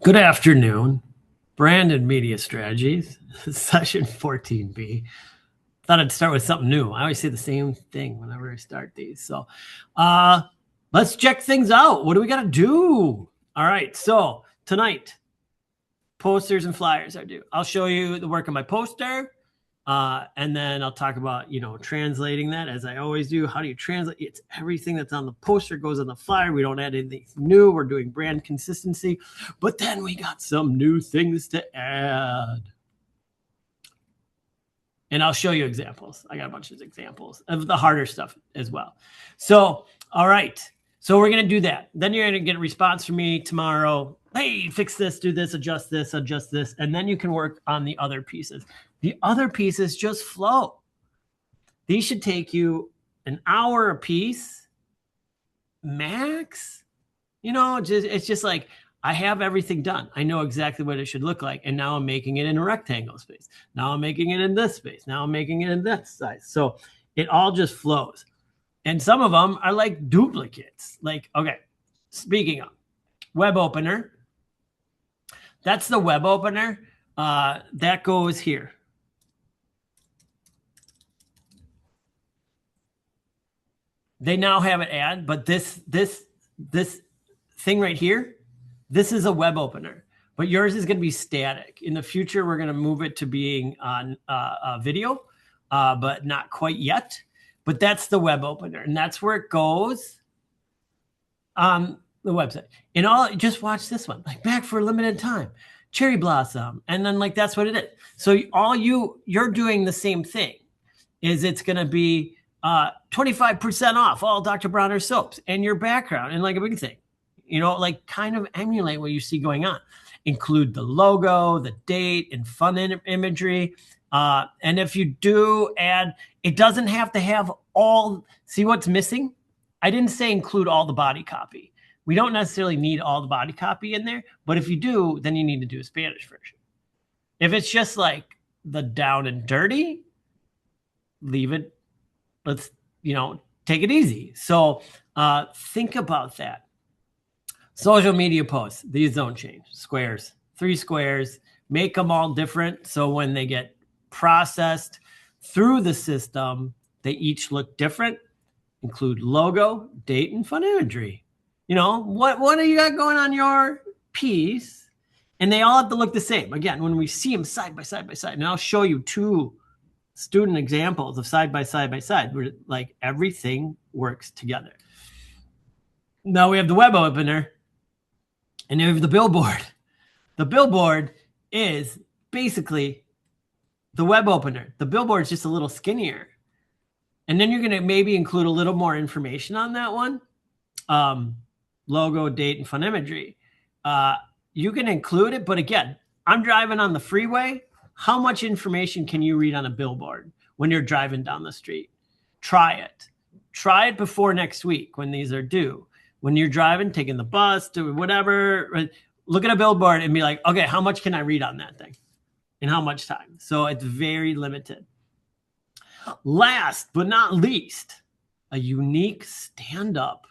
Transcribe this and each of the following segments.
Good afternoon. Brandon Media Strategies, session 14B. Thought I'd start with something new. I always say the same thing whenever I start these. So let's check things out. What do we got to do? All right. So tonight, posters and flyers are due. I'll show you the work of my poster. And then I'll talk about, translating that as I always do. How do you translate? It's everything that's on the poster goes on the flyer. We don't add anything new. We're doing brand consistency, but then we got some new things to add. And I'll show you examples. I got a bunch of examples of the harder stuff as well. So, all right. So we're going to do that. Then you're going to get a response from me tomorrow. Hey, fix this, do this, adjust this, adjust this. And then you can work on the other pieces. The other pieces just flow. These should take you an hour a piece, max. It's just like I have everything done. I know exactly what it should look like. And now I'm making it in a rectangle space. Now I'm making it in this space. Now I'm making it in this size. So it all just flows. And some of them are like duplicates. Like, okay, speaking of web opener, that's the web opener. That goes here. They now have it add, but this thing right here, this is a web opener, but yours is going to be static. In the future, we're going to move it to being on video, but not quite yet. But that's the web opener, and that's where it goes on the website. And all, just watch this one, like back for a limited time, cherry blossom, and then like that's what it is. So all you're doing the same thing. Is it's going to be 25% off all Dr. Bronner soaps and your background and like a big thing, like kind of emulate what you see going on. Include the logo, the date, and fun imagery. And if you do add, it doesn't have to have all, see what's missing? I didn't say include all the body copy. We don't necessarily need all the body copy in there, but if you do, then you need to do a Spanish version. If it's just like the down and dirty, leave it. Let's, take it easy. So think about that. Social media posts, these don't change. Squares, 3 squares, make them all different. So when they get processed through the system, they each look different. Include logo, date, and fun imagery. What do you got going on your piece? And they all have to look the same. Again, when we see them side by side by side, and I'll show you 2 student examples of side by side by side, where like everything works together. Now we have the web opener, and then we have the billboard. The billboard is basically the web opener. The billboard is just a little skinnier. And then you're going to maybe include a little more information on that one. Logo, date, and fun imagery. You can include it, but again, I'm driving on the freeway. How much information can you read on a billboard when you're driving down the street? Try it. Try it before next week when these are due. When you're driving, taking the bus, doing whatever, look at a billboard and be like, okay, how much can I read on that thing? In how much time? So it's very limited. Last but not least, a unique stand-up.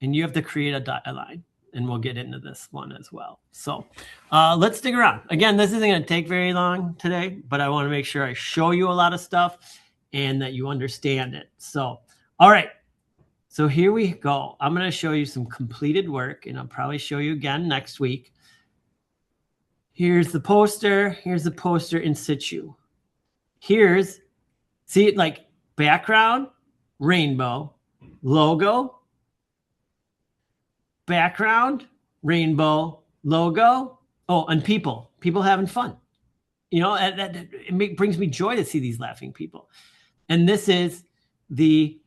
And you have to create a dialogue. And we'll get into this one as well. So let's stick around. Again, this isn't going to take very long today, but I want to make sure I show you a lot of stuff and that you understand it. So, all right. So here we go. I'm going to show you some completed work, and I'll probably show you again next week. Here's the poster. Here's the poster in situ. Here's, see, like background, rainbow, logo, background, rainbow, logo. Oh, and people having fun. It brings me joy to see these laughing people. And this is the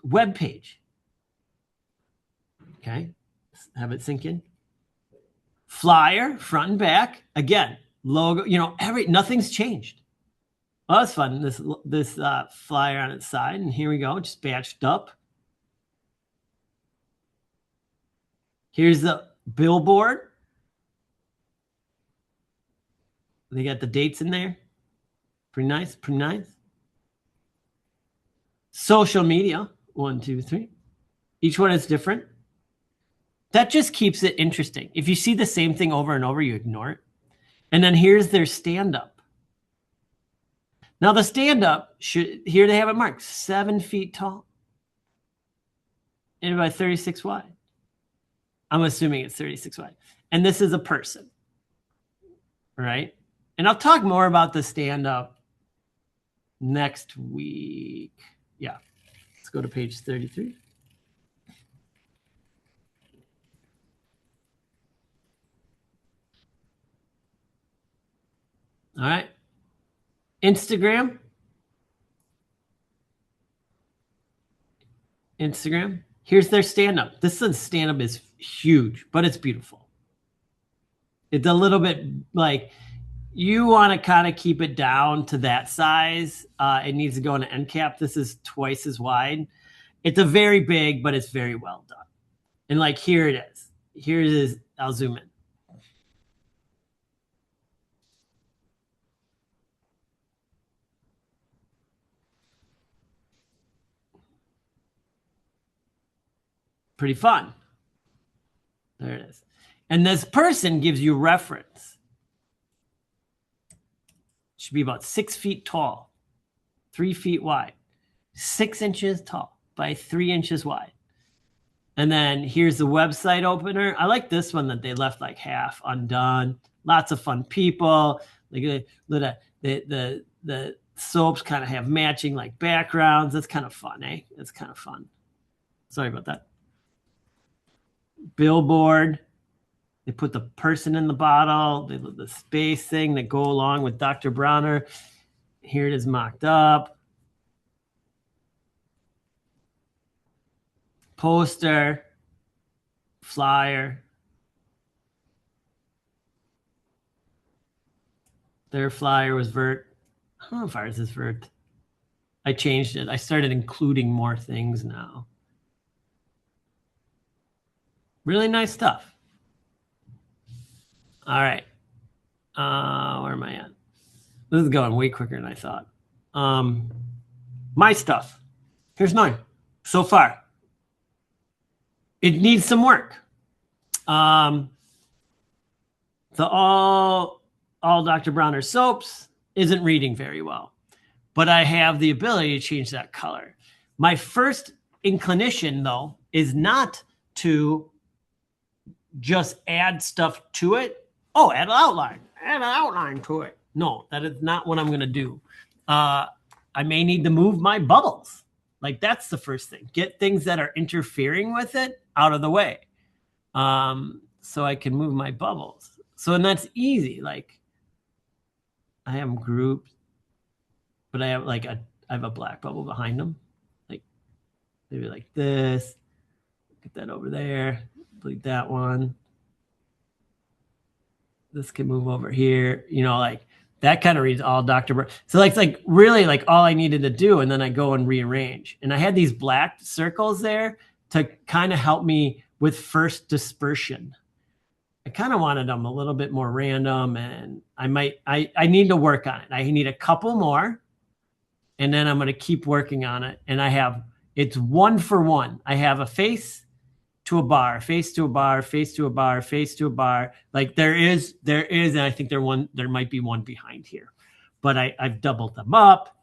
web page. Okay, have it sink in. Flyer, front and back. Again, logo. Nothing's changed. Well, that's fun. This flyer on its side, and here we go, just batched up. Here's the billboard. They got the dates in there. Pretty nice, pretty nice. Social media, 1, 2, 3. Each one is different. That just keeps it interesting. If you see the same thing over and over, you ignore it. And then here's their stand-up. Now the stand-up, here they have it marked, 7 feet tall and about 36 wide. I'm assuming it's 36 wide. And this is a person, right? And I'll talk more about the stand-up next week. Yeah, let's go to page 33. All right. Instagram. Here's their stand-up. This stand-up is huge, but it's beautiful. It's a little bit like you want to kind of keep it down to that size. It needs to go in an end cap. This is twice as wide. It's a very big, but it's very well done. And like here it is. Here it is. I'll zoom in. Pretty fun. There it is. And this person gives you reference. Should be about 6 feet tall, 3 feet wide, 6 inches tall by 3 inches wide. And then here's the website opener. I like this one that they left like half undone. Lots of fun people. Like the soaps kind of have matching like backgrounds. That's kind of fun, eh? That's kind of fun. Sorry about that. Billboard. They put the person in the bottle. They put the space thing that go along with Dr. Bronner. Here it is mocked up. Poster, flyer. Their flyer was vert. I don't know if ours is vert. I changed it. I started including more things now. Really nice stuff. All right. Where am I at? This is going way quicker than I thought. My stuff. Here's mine so far. It needs some work. The all Dr. Bronner soaps isn't reading very well, but I have the ability to change that color. My first inclination, though, is not to just add stuff to it. Oh, add an outline. Add an outline to it. No, that is not what I'm going to do. I may need to move my bubbles. Like that's the first thing. Get things that are interfering with it out of the way. So I can move my bubbles. So, and that's easy. Like I have them grouped, but I have like I have a black bubble behind them. Like maybe like this. Get that over there. Delete that one. This can move over here. You know, like that kind of reads all Dr. Bronner. So it's like really like all I needed to do, and then I go and rearrange. And I had these black circles there to kind of help me with first dispersion. I kind of wanted them a little bit more random, and I need to work on it. I need a couple more, and then I'm going to keep working on it. And it's 1 for 1. I have a face to a bar, face to a bar, face to a bar, face to a bar. Like there is, and I think there might be one behind here, but I've doubled them up.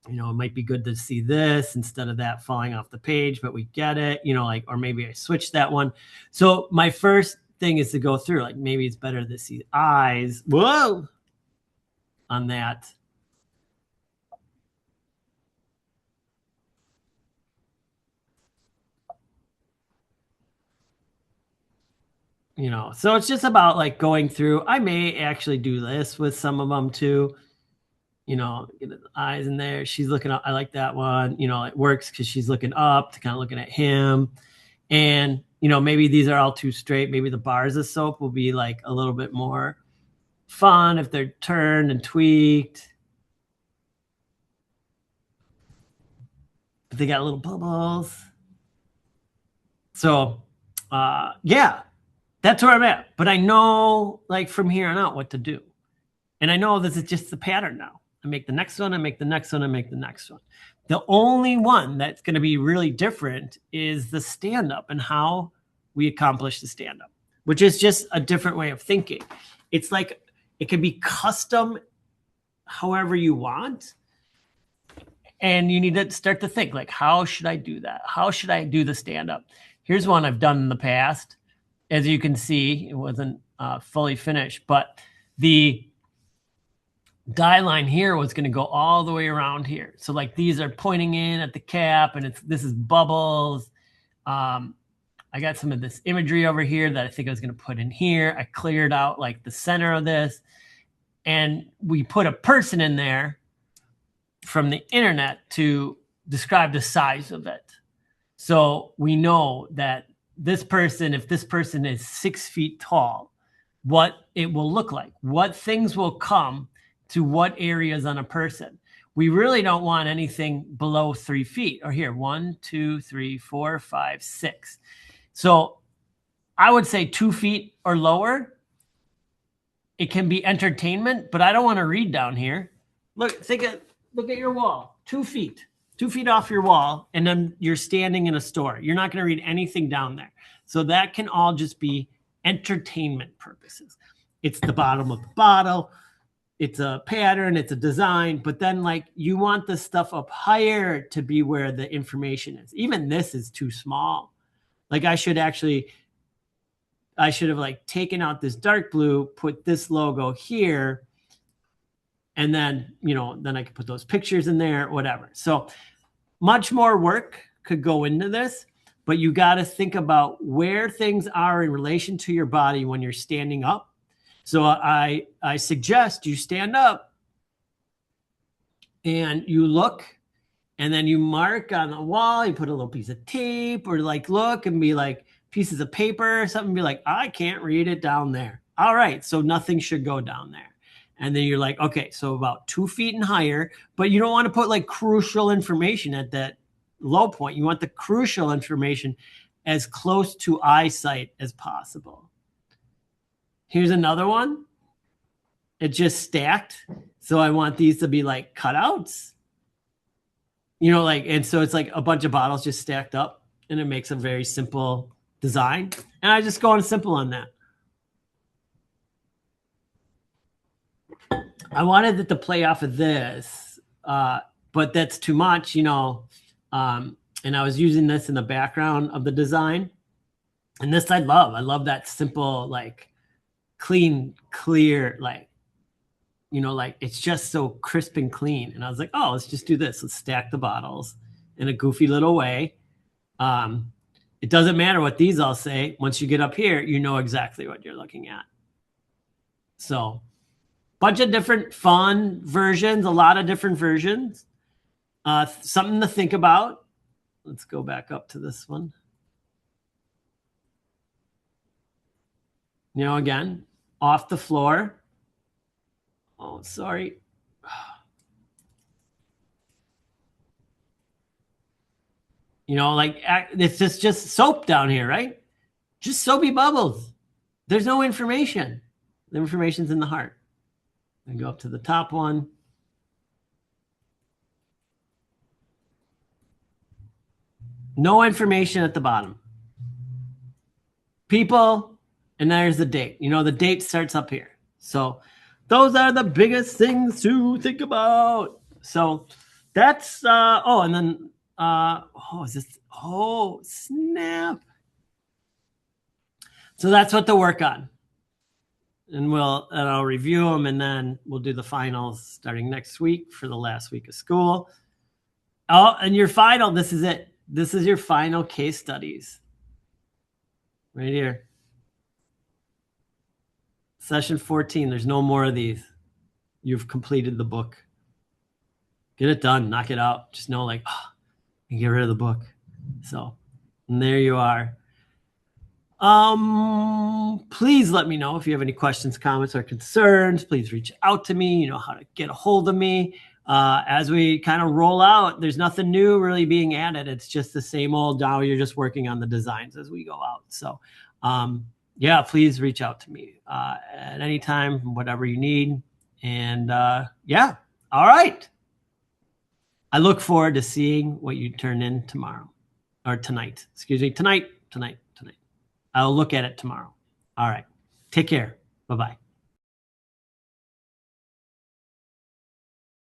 You know, it might be good to see this instead of that falling off the page, but we get it, you know, like, or maybe I switched that one. So my first thing is to go through, like, maybe it's better to see eyes. Whoa, on that. You know, so it's just about like going through. I may actually do this with some of them too. You know, get the eyes in there. She's looking up. I like that one. You know, it works because she's looking up to kind of looking at him. And, you know, maybe these are all too straight. Maybe the bars of soap will be like a little bit more fun if they're turned and tweaked. But they got little bubbles. So, yeah, that's where I'm at. But I know, like, from here on out what to do. And I know this is just the pattern now. I make the next one, I make the next one, I make the next one. The only one that's going to be really different is the stand-up and how we accomplish the stand-up, which is just a different way of thinking. It's like it can be custom however you want. And you need to start to think, like, how should I do that? How should I do the stand-up? Here's one I've done in the past. As you can see, it wasn't fully finished, but the die line here was going to go all the way around here. So like these are pointing in at the cap, and this is bubbles. I got some of this imagery over here that I think I was going to put in here. I cleared out like the center of this, and we put a person in there from the internet to describe the size of it. So we know that this person, if this person is 6 feet tall, what it will look like, what things will come to what areas on a person. We really don't want anything below 3 feet, or here, 1, 2, 3, 4, 5, 6. So I would say 2 feet or lower. It can be entertainment, but I don't want to read down here. Look at your wall, 2 feet. 2 feet off your wall, and then you're standing in a store. You're not going to read anything down there. So that can all just be entertainment purposes. It's the bottom of the bottle. It's a pattern. It's a design. But then, like, you want the stuff up higher to be where the information is. Even this is too small. Like, I should have like taken out this dark blue, put this logo here, and then, then I could put those pictures in there, whatever. So much more work could go into this, but you got to think about where things are in relation to your body when you're standing up. So I suggest you stand up and you look, and then you mark on the wall, you put a little piece of tape, or like look and be like pieces of paper or something, be like, I can't read it down there. All right, so nothing should go down there. And then you're like, okay, so about 2 feet and higher, but you don't want to put like crucial information at that low point. You want the crucial information as close to eyesight as possible. Here's another one. It just stacked. So I want these to be like cutouts, and so it's like a bunch of bottles just stacked up, and it makes a very simple design. And I just go on simple on that. I wanted it to play off of this, but that's too much, and I was using this in the background of the design. And this I love that simple, like clean, clear, like it's just so crisp and clean. And I was like, oh, let's just do this. Let's stack the bottles in a goofy little way. It doesn't matter what these all say. Once you get up here, you know exactly what you're looking at. So bunch of different fun versions, a lot of different versions. Something to think about. Let's go back up to this one. Again, off the floor. Oh, sorry. Like it's just soap down here, right? Just soapy bubbles. There's no information. The information's in the heart. And go up to the top one. No information at the bottom. People, and there's the date. The date starts up here. So those are the biggest things to think about. So that's, and then, snap. So that's what to work on. And I'll review them, and then we'll do the finals starting next week for the last week of school. Oh, and your final, this is it. This is your final case studies. Right here. Session 14. There's no more of these. You've completed the book. Get it done. Knock it out. Just know, you get rid of the book. So, and there you are. Please let me know if you have any questions, comments, or concerns. Please reach out to me. You know how to get a hold of me. As we kind of roll out, there's nothing new really being added. It's just the same old. Now you're just working on the designs as we go out. So, please reach out to me at any time, whatever you need. And all right. I look forward to seeing what you turn in tomorrow or tonight. Excuse me, tonight. I'll look at it tomorrow. All right. Take care. Bye-bye.